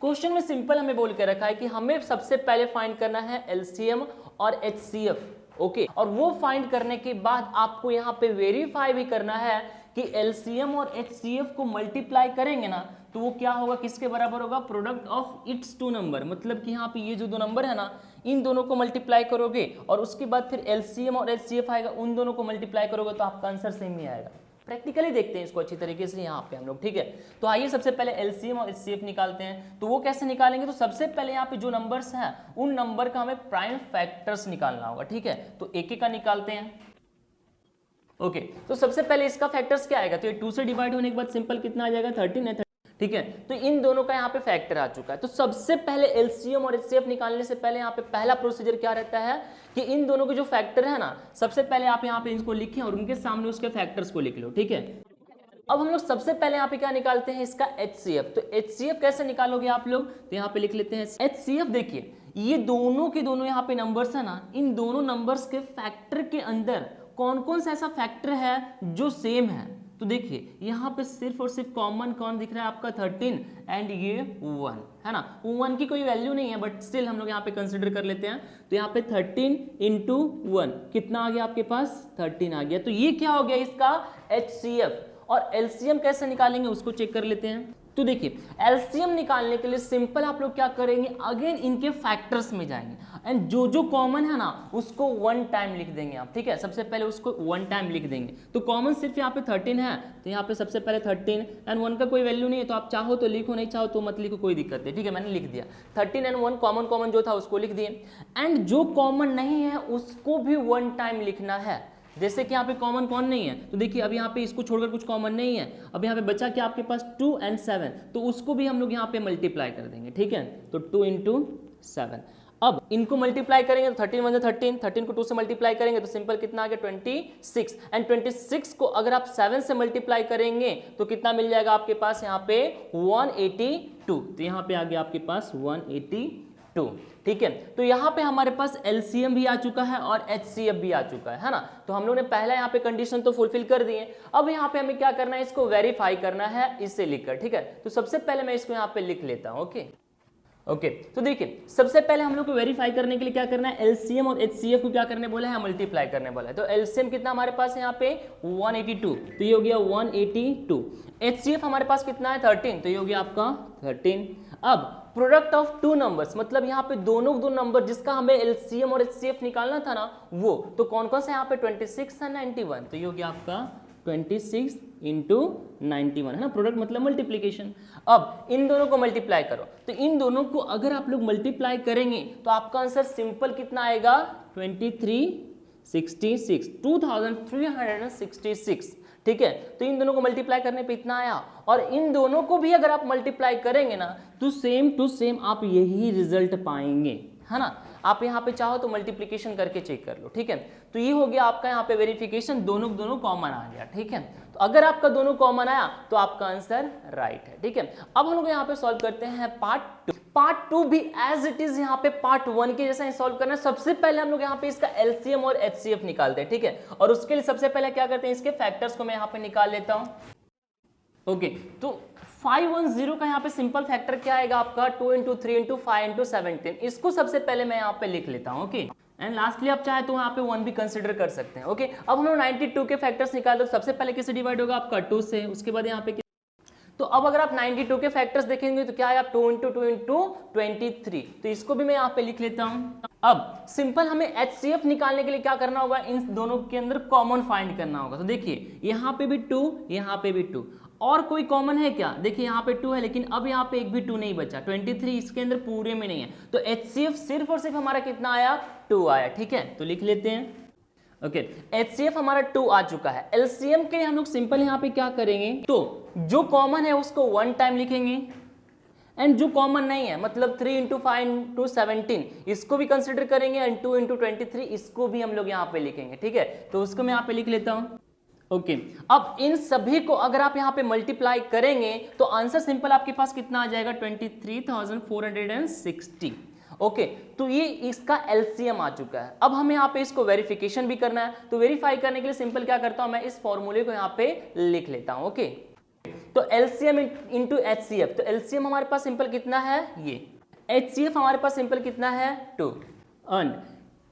Question में simple हमें बोल के रखा है कि हमें सबसे पहले फाइंड करना है एलसीएम और एचसीएफ। ओके, और वो फाइंड करने के बाद आपको यहाँ पे वेरीफाई भी करना है कि एलसीएम और एचसीएफ को मल्टीप्लाई करेंगे ना तो वो क्या होगा, किसके बराबर होगा, product of its two number. मतलब कि यहाँ पे ये जो दो नंबर है ना, इन दोनों को मल्टीप्लाई करोगे और उसके बाद फिर एलसीएम और एचसीएफ आएगा, उन दोनों को मल्टीप्लाई करोगे तो आपका आंसर सेम ही आएगा। प्रैक्टिकली देखते हैं इसको अच्छी तरीके से यहाँ पे हम लोग, ठीक है। तो आइए सबसे पहले एलसीएम और एचसीएफ निकालते हैं। तो वो कैसे निकालेंगे, तो सबसे पहले यहाँ पे जो नंबर्स हैं उन नंबर का हमें प्राइम फैक्टर्स निकालना होगा, ठीक है। तो एक एक का निकालते हैं। ओके, तो सबसे पहले इसका फैक्टर्स क्या आएगा, तो ये 2 से डिवाइड होने के बाद सिंपल कितना आ जाएगा, 13 है, ठीक है। तो इन दोनों का यहाँ पे फैक्टर आ चुका है। तो सबसे पहले एलसीएम और एचसीएफ निकालने से पहले यहाँ पे पहला प्रोसीजर क्या रहता है कि इन दोनों के जो फैक्टर है ना, सबसे पहले आप यहाँ पे इनको लिखें और उनके सामने उसके फैक्टर्स को लिख लो, ठीक है। अब हम लोग सबसे पहले यहाँ पे क्या निकालते हैं, इसका एचसीएफ। तो एचसीएफ कैसे निकालोगे आप लोग, तो यहाँ पे लिख लेते हैं एचसीएफ। देखिए ये दोनों के दोनों यहाँ पे नंबर्स है ना, इन दोनों नंबर्स के फैक्टर के अंदर कौन कौन सा ऐसा फैक्टर है जो सेम है। तो देखिए यहाँ पे सिर्फ और सिर्फ कॉमन कौन दिख रहा है आपका, 13 एंड ये 1 है ना। 1 की कोई वैल्यू नहीं है बट स्टिल हम लोग यहाँ पे कंसिडर कर लेते हैं। तो यहाँ पे 13 इंटू 1 कितना आ गया आपके पास, 13 आ गया। तो ये क्या हो गया इसका एचसीएफ। और एलसीएम कैसे निकालेंगे उसको चेक कर लेते हैं। तो देखिए एलसीएम निकालने के लिए सिंपल आप लोग क्या करेंगे, अगेन इनके फैक्टर्स में जाएंगे एंड जो जो कॉमन है ना उसको 1 टाइम लिख देंगे आप, ठीक है। सबसे पहले उसको 1 टाइम लिख देंगे। तो कॉमन सिर्फ यहाँ पे 13 है, तो यहाँ पे सबसे पहले 13 एंड 1 का कोई वैल्यू नहीं है, तो आप चाहो तो लिखो, नहीं चाहो तो मत लिखो, कोई दिक्कत नहीं, ठीक है। मैंने लिख दिया 13 एंड 1 कॉमन जो था उसको लिख दिए एंड जो कॉमन नहीं है उसको भी 1 टाइम लिखना है। जैसे कि यहाँ पे कॉमन कौन नहीं है, तो देखिए अब यहाँ पे इसको छोड़कर कुछ कॉमन नहीं है। अब यहाँ पे बचा क्या आपके पास 2 एंड 7, तो उसको भी हम लोग यहाँ पे मल्टीप्लाई कर देंगे, ठीक है। तो 2 इंटू 7, अब इनको मल्टीप्लाई करेंगे तो 13 1 13 को 2 से मल्टीप्लाई करेंगे तो सिंपल कितना आ गया 26 एंड 26 को अगर आप 7 से मल्टीप्लाई करेंगे तो कितना मिल जाएगा आपके पास यहाँ पे 182। तो यहाँ पे आ गया आपके पास 182, ठीक है। तो यहाँ पे हमारे पास एलसीएम भी आ चुका है और एचसीएफ भी आ चुका है ना। तो हम लोग ने पहला यहाँ पे कंडीशन तो फुलफिल कर दी है। अब यहाँ पे हमें क्या करना है, इसको वेरीफाई करना है इससे लिखकर, ठीक है। तो सबसे पहले मैं इसको यहाँ पे लिख लेता हूँ। ओके, तो देखिए सबसे पहले हम लोग को वेरीफाई करने के लिए क्या करना है, एलसीएम और एचसीएफ को क्या करने बोला है, मल्टीप्लाई करने बोला है। तो एलसीएम कितना हमारे पास है यहाँ पे 182, तो ये हो गया 182। एचसीएफ हमारे पास कितना है 13, तो ये हो गया आपका 13। अब प्रोडक्ट ऑफ 2 नंबर्स, मतलब यहाँ पे दोनों दो नंबर जिसका हमें एलसीएम और एचसीएफ निकालना था ना, वो तो कौन कौन सा यहाँ पे 26 और 91, तो ये हो गया आपका 26 इंटू 91 है ना, प्रोडक्ट मतलब मल्टीप्लीकेशन। अब इन दोनों को मल्टीप्लाई करो, तो इन दोनों को अगर आप लोग मल्टीप्लाई करेंगे तो आपका आंसर सिंपल कितना आएगा 2366, ठीक है। तो इन दोनों को मल्टीप्लाई करने पे इतना आया और इन दोनों को भी अगर आप मल्टीप्लाई करेंगे ना तो सेम टू सेम आप यही रिजल्ट पाएंगे, है ना। आप यहाँ पे चाहो तो मल्टीप्लिकेशन करके चेक कर लो, ठीक है। तो ये हो गया आपका यहाँ पे वेरिफिकेशन, दोनों कॉमन आ गया, ठीक है। तो अगर आपका दोनों कॉमन आया तो आपका आंसर राइट है, ठीक है। अब हम लोग यहाँ पे सॉल्व करते हैं पार्ट 2 भी एज इट इज यहाँ पे पार्ट 1 के जैसा सॉल्व करना है। सबसे पहले हम लोग यहाँ पे इसका एलसीएम और एचसीएफ निकालते हैं, ठीक है। और उसके लिए सबसे पहले क्या करते हैं, इसके फैक्टर्स को मैं यहाँ पे निकाल लेता हूँ। ओके, तो 510 का यहाँ पे सिंपल फैक्टर क्या आएगा आपका 2 इंटू 3 इंटू 5 इंटू 17। इसको सबसे पहले मैं यहाँ पे लिख लेता हूँ। ओके, एंड लास्टली आप चाहे तो यहाँ पे 1 भी कंसिडर कर सकते हैं। ओके, अब हम लोग 92 के फैक्टर्स निकाल दो। सबसे पहले किससे डिवाइड होगा आपका 2 से, उसके बाद यहाँ पे तो अब अगर आप 92 के फैक्टर्स देखेंगे तो क्या है, आप 2 इंटू 2 इंटू 23, तो इसको भी मैं यहाँ पे लिख लेता हूँ। अब सिंपल हमें एचसीएफ निकालने के लिए क्या करना होगा, इन दोनों के अंदर कॉमन फाइंड करना होगा। तो देखिए यहाँ पे भी 2, यहाँ पे भी 2, और कोई कॉमन है क्या, देखिए यहाँ पे 2 है लेकिन अब यहाँ पे एक भी 2 नहीं बचा, 23 इसके अंदर पूरे में नहीं है। तो एचसीएफ सिर्फ और सिर्फ हमारा कितना आया, 2 आया, ठीक है। तो लिख लेते हैं। ओके, एचसीएफ हमारा 2 आ चुका है। एलसीएम के लिए हम लोग सिंपल यहाँ पे क्या करेंगे, तो जो कॉमन है उसको 1 टाइम लिखेंगे एंड जो कॉमन नहीं है मतलब 3 इंटू 5 इंटू 17 इसको भी कंसिडर करेंगे एंड 2 इंटू 23 इसको भी हम लोग यहाँ पे लिखेंगे, ठीक है। तो उसको मैं यहाँ पे लिख लेता हूँ। ओके, अब इन सभी को अगर आप यहाँ पे मल्टीप्लाई करेंगे तो आंसर सिंपल आपके पास कितना आ जाएगा 23,460। ओके, तो ये इसका एलसीएम आ चुका है। अब हमें यहाँ पे इसको वेरिफिकेशन भी करना है, तो वेरीफाई करने के लिए सिंपल क्या करता हूँ, मैं इस फॉर्मूले को यहाँ पे लिख लेता हूँ। ओके, तो एलसीएम इंटू एचसीएफ, तो एलसीएम हमारे पास सिंपल कितना है ये, एचसीएफ हमारे पास सिंपल कितना है 2, एंड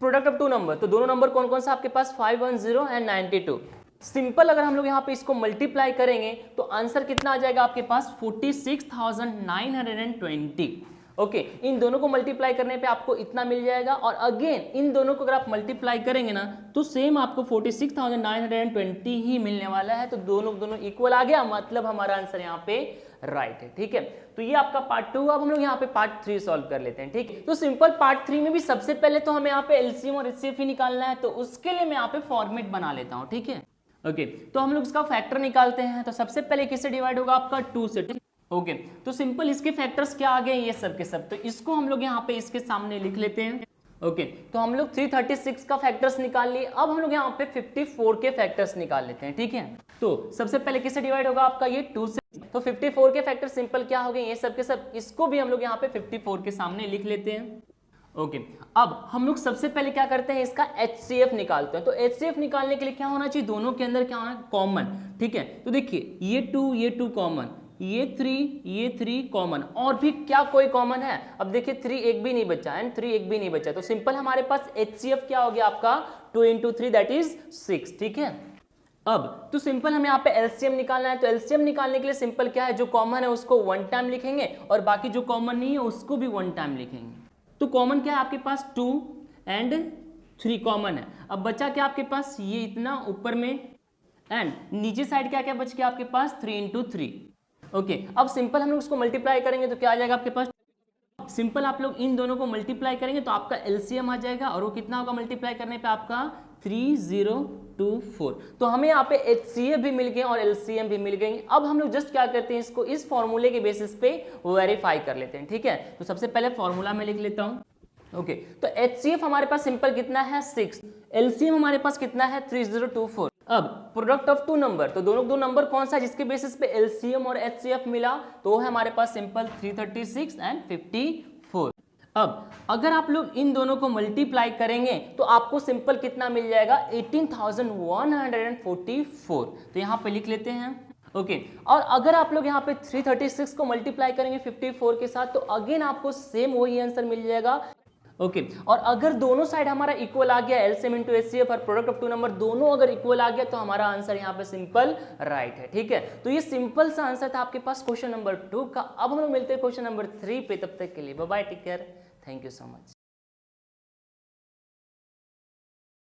प्रोडक्ट ऑफ 2 नंबर, तो दोनों नंबर कौन कौन सा आपके पास 510 एंड 92। सिंपल अगर हम लोग यहाँ पे इसको मल्टीप्लाई करेंगे तो आंसर कितना आ जाएगा आपके पास 46,920। ओके, इन दोनों को मल्टीप्लाई करने पे आपको इतना मिल जाएगा, और अगेन इन दोनों को अगर आप मल्टीप्लाई करेंगे ना तो सेम आपको 46,920 ही मिलने वाला है। तो दोनों इक्वल आ गया, मतलब हमारा आंसर यहाँ पे राइट है। ठीक है, तो ये आपका पार्ट 2। अब हम लोग यहाँ पे पार्ट 3 सॉल्व कर लेते हैं। ठीक है, तो सिंपल पार्ट 3 में भी सबसे पहले तो हमें यहाँ पे एलसीएम और एचसीएफ ही निकालना है, तो उसके लिए मैं यहाँ पे फॉर्मेट बना लेता हूँ। ठीक है, ओके, तो हम लोग इसका फैक्टर निकालते हैं। तो सबसे पहले किससे डिवाइड होगा आपका 2 से। ओके, तो सिंपल इसके फैक्टर्स क्या आ गए ये सब के सब, तो इसको हम लोग यहाँ पे इसके सामने लिख लेते हैं। ओके, तो हम लोग 336 का फैक्टर्स निकाल लिए। अब हम लोग यहाँ पे 54 के फैक्टर्स निकाल लेते हैं। ठीक है, तो सबसे पहले किससे डिवाइड होगा आपका ये 2 से, तो 54 के फैक्टर सिंपल क्या हो गए ये सब के सब, इसको भी हम लोग यहाँ पे 54 के सामने लिख लेते हैं। ओके, अब हम लोग सबसे पहले क्या करते हैं इसका एचसीएफ निकालते हैं। तो एचसीएफ निकालने के लिए क्या होना चाहिए, दोनों के अंदर क्या होना है कॉमन। ठीक है, तो देखिए ये 2 कॉमन, ये 3 कॉमन, और भी क्या कोई कॉमन है। अब देखिए 3 एक भी नहीं बचा है, 3 एक भी नहीं बचा, तो सिंपल हमारे पास एचसीएफ क्या हो गया आपका 2 × 3 दैट इज 6। ठीक है, अब तो सिंपल हमें यहाँ पे एलसीएम निकालना है। तो एलसीएम निकालने के लिए सिंपल क्या है, जो कॉमन है उसको 1 टाइम लिखेंगे और बाकी जो कॉमन नहीं है उसको भी 1 टाइम लिखेंगे। तो कॉमन क्या है आपके पास 2 एंड 3 कॉमन है। अब बचा क्या आपके पास ये इतना ऊपर में, एंड नीचे साइड क्या क्या बच गया आपके पास 3 × 3। ओके, अब सिंपल हम लोग उसको मल्टीप्लाई करेंगे तो क्या आ जाएगा आपके पास, सिंपल आप लोग इन दोनों को मल्टीप्लाई करेंगे तो आपका एलसीएम आ जाएगा, और वो कितना होगा मल्टीप्लाई करने पे आपका 3024। तो हमें यहाँ पे एचसीएफ भी मिल गए और एलसीएम भी मिल गई। अब हम लोग जस्ट क्या करते हैं, इसको इस फॉर्मूले के बेसिस पे वेरीफाई कर लेते हैं। ठीक है, तो सबसे पहले फॉर्मूला में लिख लेता हूँ। ओके, तो एचसीएफ हमारे पास सिंपल कितना है 6, एलसीएम हमारे पास कितना है 3024। अब प्रोडक्ट ऑफ 2 नंबर, तो दोनों दो नंबर कौन सा जिसके बेसिस पे एलसीएम और एचसीएफ मिला, तो वो है हमारे पास सिंपल 336 एंड 54। अब अगर आप लोग इन दोनों को मल्टीप्लाई करेंगे तो आपको सिंपल कितना मिल जाएगा 18,144। तो यहाँ पे लिख लेते हैं। ओके, और अगर आप लोग यहाँ पे 336 को मल्टीप्लाई करेंगे 54 के साथ तो अगेन आपको सेम वही आंसर मिल जाएगा। ओके, और अगर दोनों साइड हमारा इक्वल आ गया, एलसीएम इंटू एचसीएफ और प्रोडक्ट ऑफ 2 नंबर दोनों अगर इक्वल आ गया तो हमारा आंसर यहाँ पे सिंपल राइट है। ठीक है, तो ये सिंपल सा आंसर था आपके पास क्वेश्चन नंबर 2 का। अब हम लोग मिलते हैं क्वेश्चन नंबर 3 पे, तब तक के लिए bye bye, take care, thank you so much.